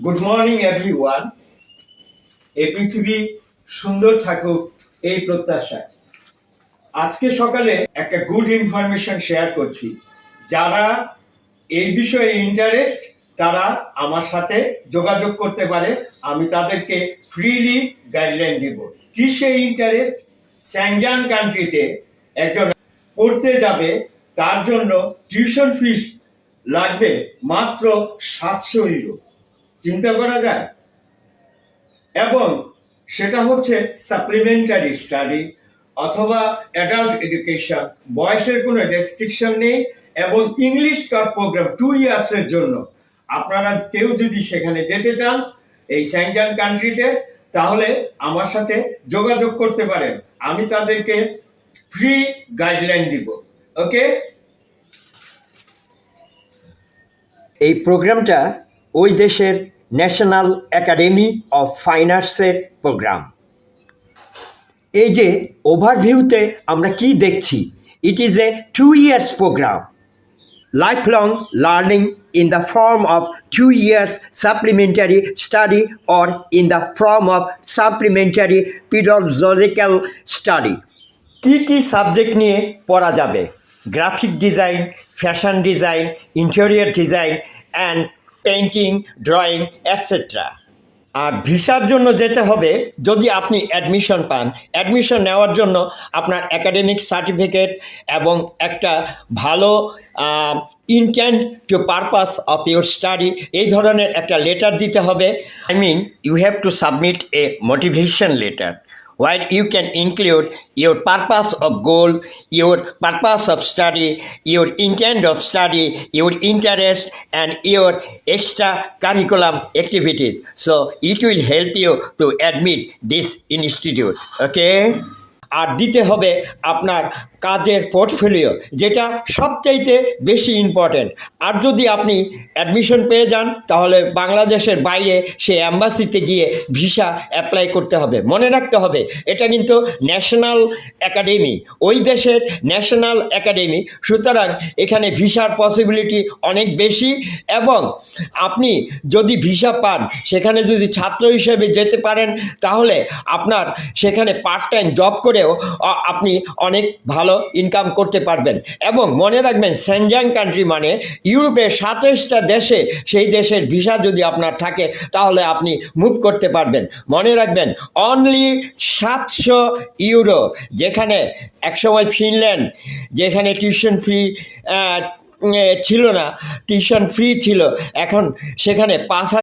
Good morning everyone. এই পৃথিবী সুন্দর থাকুক এই প্রত্যাশায় আজকে সকালে একটা গুড ইনফরমেশন শেয়ার করছি। যারা এই বিষয়ে ইন্টারেস্ট তারা আমার সাথে যোগাযোগ করতে পারে, আমি তাদেরকে ফ্রিলি গাইডলাইন দিব। কি সেই ইন্টারেস্ট? স্যাংজান কান্ট্রিতে একজন পড়তে যাবে, তার জন্য টিউশন ফিস লাগবে মাত্র 700 ইউরো। চিন্তা করা যায়? এবং সেটা হচ্ছে সাপ্লিমেন্টারি স্টাডি অথবা অ্যাডাল্ট এডুকেশন, বয়সের কোনো রেস্ট্রিকশন নেই এবং ইংলিশ টপ প্রোগ্রাম 2 ইয়ার্সের জন্য। আপনারা কেউ যদি সেখানে যেতে চান এই স্যাংজান কান্ট্রিতে, তাহলে আমার সাথে যোগাযোগ করতে পারেন, আমি তাদেরকে ফ্রি গাইডলাইন দিব। ওকে, এই প্রোগ্রামটা ওই দেশের ন্যাশনাল একাডেমি অফ ফাইন আর্টসের প্রোগ্রাম। এই যে ওভারভিউতে আমরা কি দেখছি, it is a 2 years programme, lifelong learning in the form of 2 years supplementary study or in the form of supplementary pedagogical study. কি সাবজেক্ট নিয়ে পড়া যাবে? Graphic design, fashion design, interior design and painting, drawing etcetera. আর ভিসার জন্য যেতে হবে, যদি আপনি অ্যাডমিশন পান, অ্যাডমিশন নেওয়ার জন্য আপনার একাডেমিক সার্টিফিকেট এবং একটা ভালো intent to purpose of your study, এই ধরনের একটা লেটার দিতে হবে। You have to submit a motivation letter where you can include your purpose of goal, your purpose of study, your intent of study, your interest, and your extra curriculum activities. So it will help you to admit this institute. Okay? আর দিতে হবে আপনার কাজের portfolio, যেটা সবচাইতে বেশি important. আর যদি আপনি admission পেয়ে যান, তাহলে বাংলাদেশের বাইরে সে অ্যাম্বাসিতে গিয়ে ভিসা অ্যাপ্লাই করতে হবে। মনে রাখতে হবে, এটা কিন্তু ন্যাশনাল একাডেমি, ওই দেশের ন্যাশনাল একাডেমি, সুতরাং এখানে ভিসার পসিবিলিটি অনেক বেশি। এবং আপনি যদি ভিসা পান, সেখানে যদি ছাত্র হিসেবে যেতে পারেন, তাহলে আপনার সেখানে পার্ট টাইম জব করেও আপনি অনেক ভালো ইনকাম করতে পারবেন। এবং মনে রাখবেন, স্যাংজান কান্ট্রি মানে ইউরোপের 27টা দেশে, সেই দেশের ভিসা যদি আপনার থাকে, তাহলে আপনি মুভ করতে পারবেন। মনে রাখবেন, অনলি 700 ইউরো, যেখানে একসময় ফিনল্যান্ড, যেখানে টিউশন ফি ছিল না, টিউশন ফ্রি ছিল, এখন সেখানে 5,000